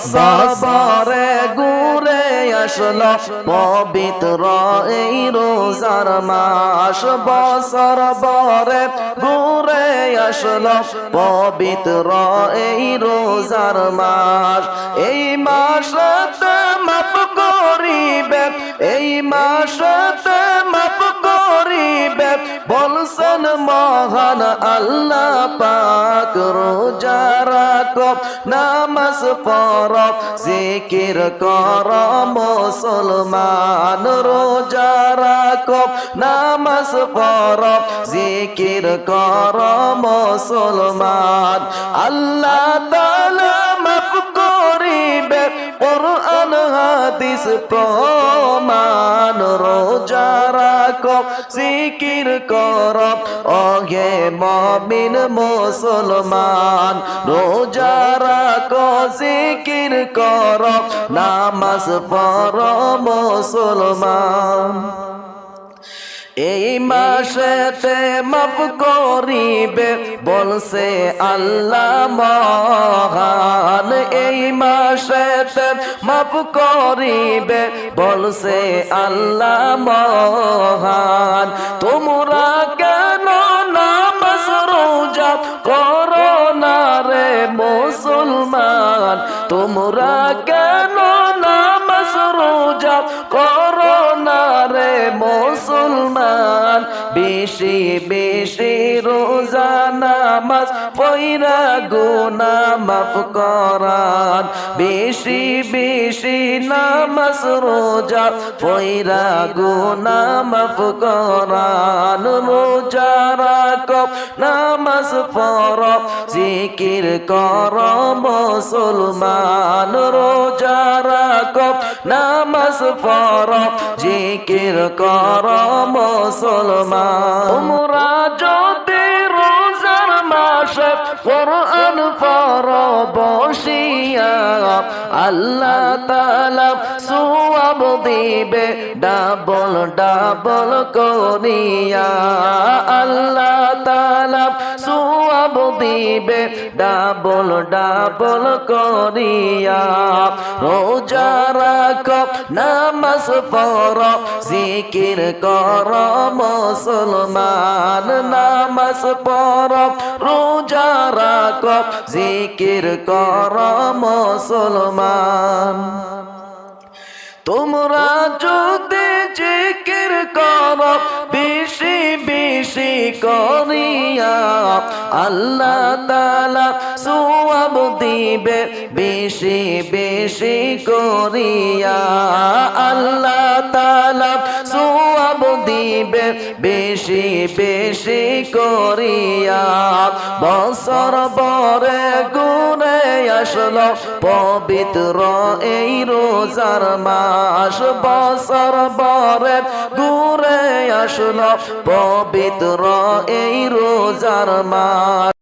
বছর বরে ঘুরে আসলো পবিত্র এই রোজার মাস বছর বরে ঘুরে আসলো পবিত্র এই রোজার মাস এই মাসে মাপ করিবে এই মাসে মাপ করিবে বলছেন মহান আল্লাহ পাক রোজা রাখো নামাজ পড়ো জিকির করো মুসলমান রোজা রাখো নামাজ পড়ো জিকির করো মুসলমান আল্লাহ তাআলা মাফ করিবে কুরআন হাদিস প্রমাণ রোজা রাখো জিকির করো ওহে মুমিন মুসলমান রোজা রাখো জিকির করো নামাজ পড়ো মুসলমান এই মাসেতে মাফ করিবে বলছে আল্লাহ মহান এই মাসেতে মাফ করিবে বলছে আল্লাহ মহান তোমরা কেন নামাজ রোজা করো না রে মুসলমান তোমরা কেন নামাজ রোজা করো না রে মুসলমান বেশি বেশি রোজা নামাজ পয়রা গুনাহ মাফ করান বেশি বেশি নামাজ রোজা পয়রা গুনাহ মাফ করান রোজা রাখো নামাজ পড়ো জিকির করো মুসলমান রোজা রাখো নামাজ পড়ো জিকির করো মুসলমান তোমরা যদি রোজার মাসে কুরআন পড়ো বসিয়া আল্লাহ তাআলা সওয়াব দিবে ডাবল ডাবল করিয়া আল্লাহ তাআলা সওয়াব দিবে ডাবল ডাবল করিয়া রোজা রাখো নামাজ পড়ো জিকির করো মুসলমান নামাজ পড়ো রোজা রাখো জিকির করো মুসলমান তোমরা যদি জিকির করো বেশি বেশি করিয়া আল্লাহ তাআলা সওয়াব দিবে বেশি বেশি করিয়া আল্লাহ তাআলা সওয়াব দিবে বেশি বেশি করিয়া বছর বরে ঘুরে আসলো পবিত্র এই রোজার মাস বছর বরে ঘুরে আসলো পবিত্র এই রোজার মাস